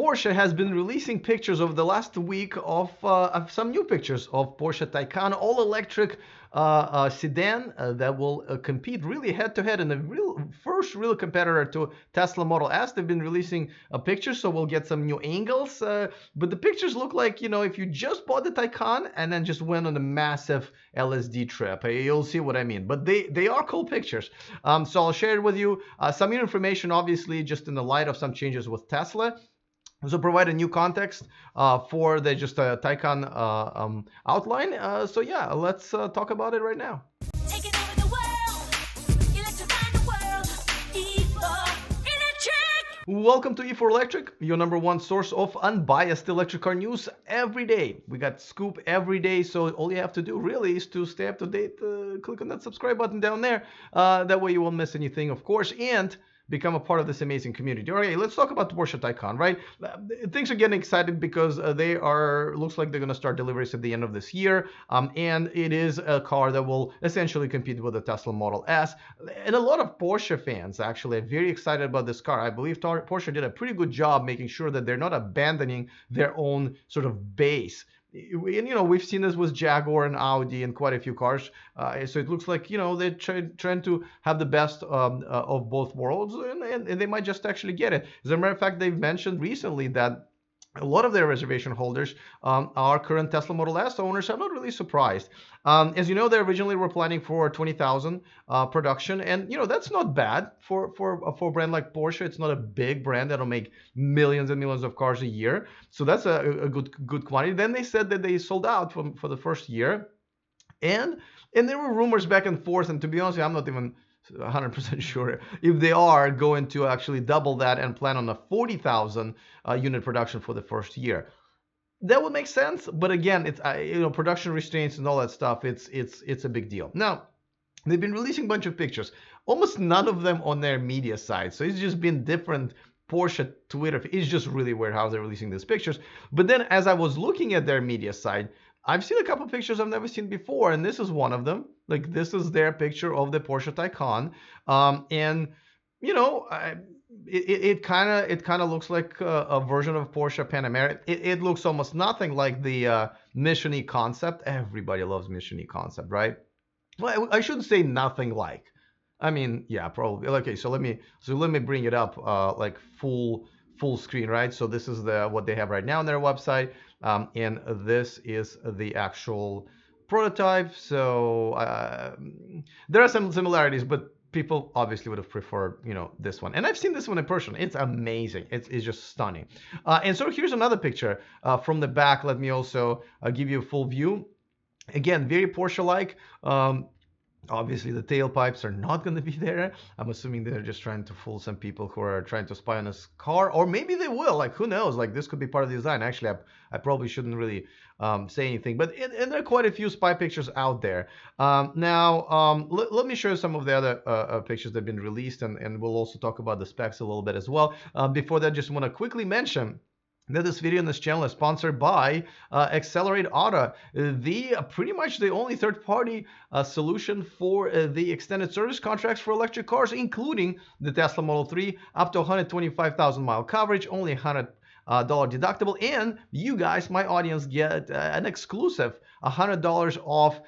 Porsche has been releasing pictures over the last week of some new pictures of Porsche Taycan all-electric sedan that will compete really head-to-head in the first real competitor to Tesla Model S. They've been releasing pictures, so we'll get some new angles. But the pictures look like, if you just bought the Taycan and then just went on a massive LSD trip, you'll see what I mean. But they are cool pictures. So I'll share it with you. Some new information, obviously, just in the light of some changes with Tesla. So provide a new context for the just a Taycan outline. So yeah, let's talk about it right now. Taking over the world, electrifying the world, E4 Electric. Welcome to E4 Electric, your #1 source of unbiased electric car news every day. We got scoop every day, so all you have to do really is to stay up to date. Click on that subscribe button down there. That way you won't miss anything, of course, and become a part of this amazing community. Okay, let's talk about the Porsche Taycan, right? Things are getting excited because looks like they're going to start deliveries at the end of this year. And it is a car that will essentially compete with the Tesla Model S. And a lot of Porsche fans actually are very excited about this car. I believe Porsche did a pretty good job making sure that they're not abandoning their own sort of base. And we've seen this with Jaguar and Audi and quite a few cars, so it looks like they're trying to have the best of both worlds, and they might just actually get it. As a matter of fact, they've mentioned recently that a lot of their reservation holders are current Tesla Model S owners. I'm not really surprised. As you know, they originally were planning for 20,000 production, and that's not bad for a brand like Porsche. It's not a big brand that'll make millions and millions of cars a year, so that's a good quantity. Then they said that they sold out for the first year, and there were rumors back and forth. And to be honest, I'm not even 100% sure if they are going to actually double that and plan on a 40,000 unit production for the first year. That would make sense, but again, it's production restraints and all that stuff. It's a big deal. Now, they've been releasing a bunch of pictures, almost none of them on their media side. So it's just been different. Porsche Twitter, it's just really weird how they're releasing these pictures. But then as I was looking at their media side, I've seen a couple of pictures I've never seen before, and this is one of them. Like, this is their picture of the Porsche Taycan, and it kind of looks like a version of Porsche Panamera. It looks almost nothing like the Mission E concept. Everybody loves Mission E concept, right? Well, I shouldn't say nothing like. I mean, yeah, probably. Okay, so let me bring it up like full screen, right? So this is what they have right now on their website, and this is the actual prototype. So there are some similarities, but people obviously would have preferred, this one. And I've seen this one in person. It's amazing. It's just stunning. And so here's another picture from the back. Let me also give you a full view. Again, very Porsche-like. Obviously, the tailpipes are not going to be there. I'm assuming they're just trying to fool some people who are trying to spy on this car, or maybe they will. Like, who knows? Like, this could be part of the design. Actually, I probably shouldn't really say anything, but and there are quite a few spy pictures out there. Now, let me show you some of the other pictures that have been released, and we'll also talk about the specs a little bit as well. Before that, just want to quickly mention that this video on this channel is sponsored by Accelerate Auto, pretty much the only third-party solution for the extended service contracts for electric cars, including the Tesla Model 3, up to 125,000 mile coverage, only $100 deductible, and you guys, my audience, get an exclusive $100 off.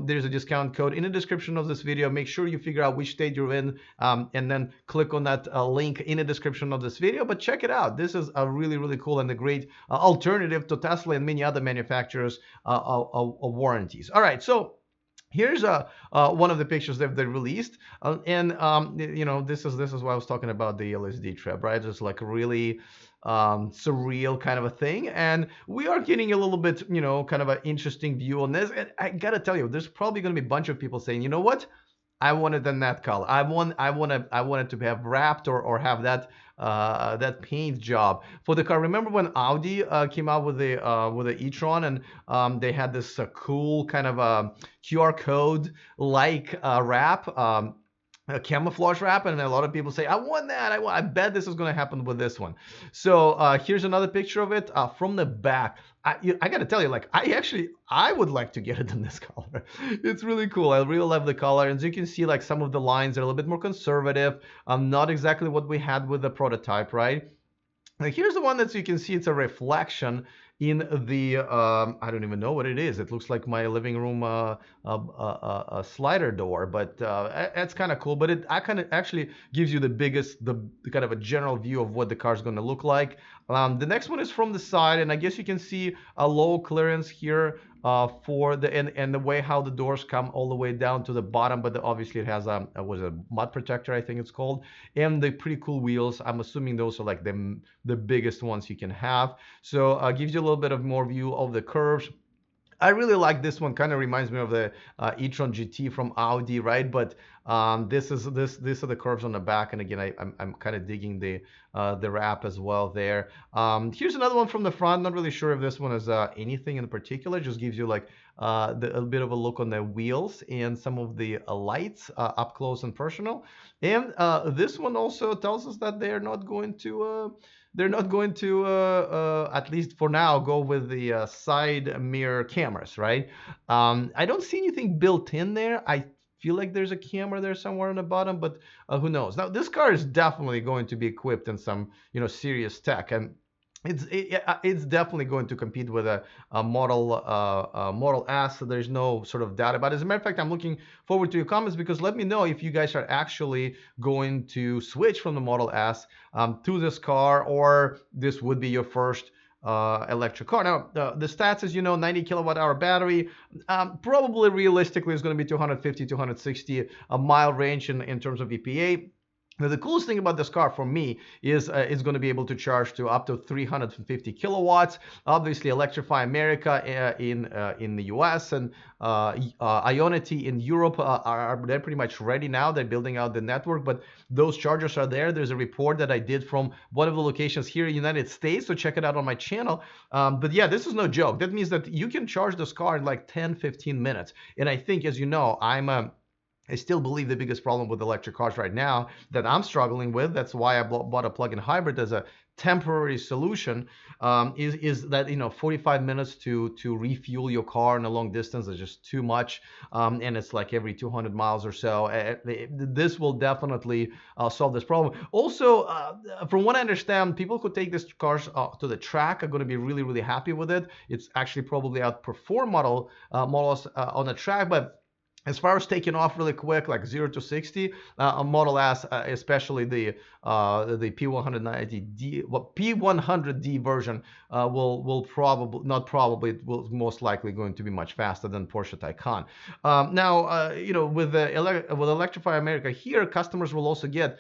There's a discount code in the description of this video. Make sure you figure out which state you're in, and then click on that link in the description of this video. But check it out. This is a really cool and a great alternative to Tesla and many other manufacturers' warranties. All right, so here's one of the pictures that they released, and this is what I was talking about, the LSD trip, right? It's like really surreal kind of a thing, and we are getting a little bit, kind of an interesting view on this. And I gotta tell you, there's probably going to be a bunch of people saying, you know what, I want it in that color. I want it to have wrapped or have that paint job for the car. Remember when Audi came out with the e-tron, and they had this cool kind of QR code like wrap, a camouflage wrap, and a lot of people say, I want that. I bet this is going to happen with this one. So here's another picture of it from the back. I got to tell you, like, I would like to get it in this color. It's really cool. I really love the color. And as you can see, like, some of the lines are a little bit more conservative. Not exactly what we had with the prototype, right? Here's the one that you can see it's a reflection in the I don't even know what it is. It looks like my living room slider door, but that's kind of cool. But it I kind of actually gives you the kind of a general view of what the car is going to look like. The next one is from the side, and I guess you can see a low clearance here for the and the way how the doors come all the way down to the bottom, but obviously it has was a mud protector, I think it's called, and the pretty cool wheels. I'm assuming those are like the biggest ones you can have. So gives you a little bit of more view of the curves. I really like this one. Kind of reminds me of the e-tron GT from Audi, right? But these are the curves on the back, and again, I'm kind of digging the wrap as well there. Here's another one from the front. Not really sure if this one is anything in particular. Just gives you like a bit of a look on the wheels and some of the lights up close and personal. And this one also tells us that they're not going to, at least for now, go with the side mirror cameras, right? I don't see anything built in there. I feel like there's a camera there somewhere on the bottom, but who knows? Now, this car is definitely going to be equipped in some, serious tech, and it's definitely going to compete with a Model S. So there's no sort of doubt about it. As a matter of fact, I'm looking forward to your comments because let me know if you guys are actually going to switch from the Model S to this car, or this would be your first electric car. Now, the stats, as you know, 90 kilowatt hour battery, probably realistically is going to be 250, 260 a mile range in terms of EPA. Now, the coolest thing about this car for me is it's going to be able to charge to up to 350 kilowatts. Obviously, Electrify America in the US and Ionity in Europe they're pretty much ready now. They're building out the network, but those chargers are there. There's a report that I did from one of the locations here in the United States, so check it out on my channel. But yeah, this is no joke. That means that you can charge this car in like 10, 15 minutes. And I think, as you know, I still believe the biggest problem with electric cars right now that I'm struggling with, that's why I bought a plug-in hybrid as a temporary solution, is that 45 minutes to refuel your car in a long distance is just too much, and it's like every 200 miles or so. This will definitely solve this problem. Also, from what I understand, people who take these cars to the track are going to be really, really happy with it. It's actually probably outperform models on the track, but as far as taking off really quick, like 0 to 60, a Model S, especially the P190D, P100D version, will probably not probably it will most likely going to be much faster than Porsche Taycan. Now, with Electrify America here, customers will also get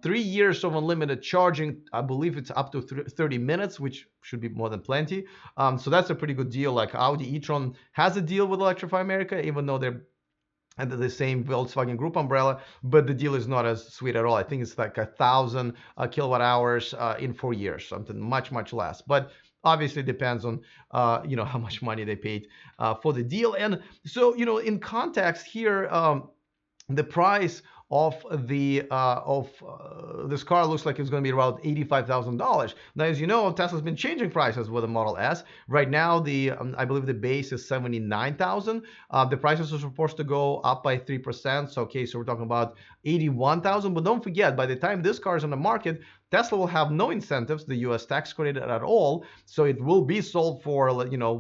3 years of unlimited charging. I believe it's up to 30 minutes, which should be more than plenty. So that's a pretty good deal. Like Audi e-tron has a deal with Electrify America, even though they're under the same Volkswagen Group umbrella, but the deal is not as sweet at all. I think it's like 1,000 kilowatt hours in 4 years, something much less. But obviously depends on how much money they paid for the deal. And so in context here, the price of this car looks like it's going to be around $85,000. Now, as you know, Tesla's been changing prices with the Model S. Right now, I believe the base is $79,000. The prices are supposed to go up by 3%. So we're talking about $81,000. But don't forget, by the time this car is on the market, Tesla will have no incentives, the U.S. tax credit at all. So it will be sold for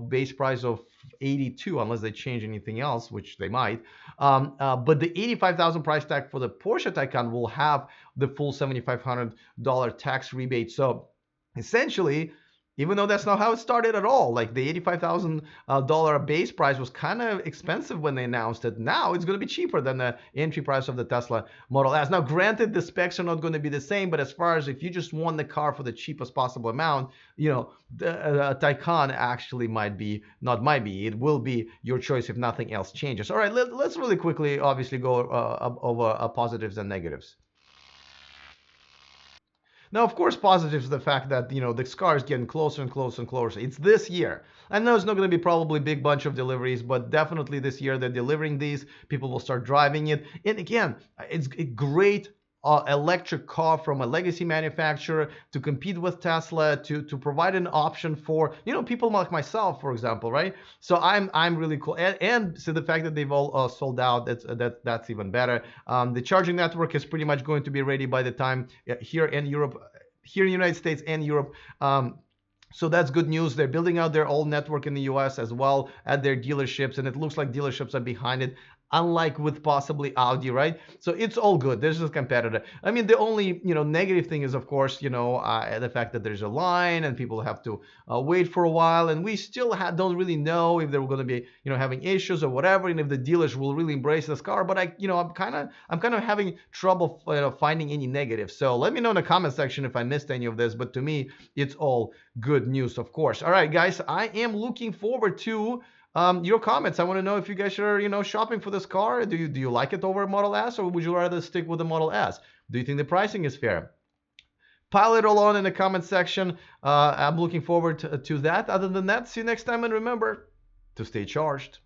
base price of 82 unless they change anything else, which they might. But the 85,000 price tag for the Porsche Taycan will have the full $7,500 tax rebate. So essentially, even though that's not how it started at all, like the $85,000 base price was kind of expensive when they announced it. Now it's going to be cheaper than the entry price of the Tesla Model S. Now, granted, the specs are not going to be the same, but as far as if you just want the car for the cheapest possible amount, the Taycan actually it will be your choice if nothing else changes. All right, let's really quickly, obviously, go over positives and negatives. Now, of course, positive is the fact that, the car is getting closer and closer and closer. It's this year. I know it's not going to be probably a big bunch of deliveries, but definitely this year they're delivering these. People will start driving it. And again, it's a great electric car from a legacy manufacturer to compete with Tesla, to provide an option for people like myself, for example, right? So I'm really cool, and so the fact that they've all sold out, that's even better. The charging network is pretty much going to be ready by the time here in Europe. here in the United States and Europe. So that's good news. They're building out their own network in the US as well at their dealerships, and it looks like dealerships are behind it, unlike with possibly Audi, right? So it's all good. There's a competitor. I mean, the only negative thing is, of course, the fact that there's a line and people have to wait for a while, and we still don't really know if they're going to be having issues or whatever, and if the dealers will really embrace this car. But I'm kind of having trouble finding any negatives. So let me know in the comment section if I missed any of this. But to me, it's all good news, of course. All right, guys, I am looking forward to your comments. I want to know if you guys are, shopping for this car. Do you like it over Model S, or would you rather stick with the Model S? Do you think the pricing is fair? Pile it all on in the comment section. I'm looking forward to that. Other than that, see you next time, and remember to stay charged.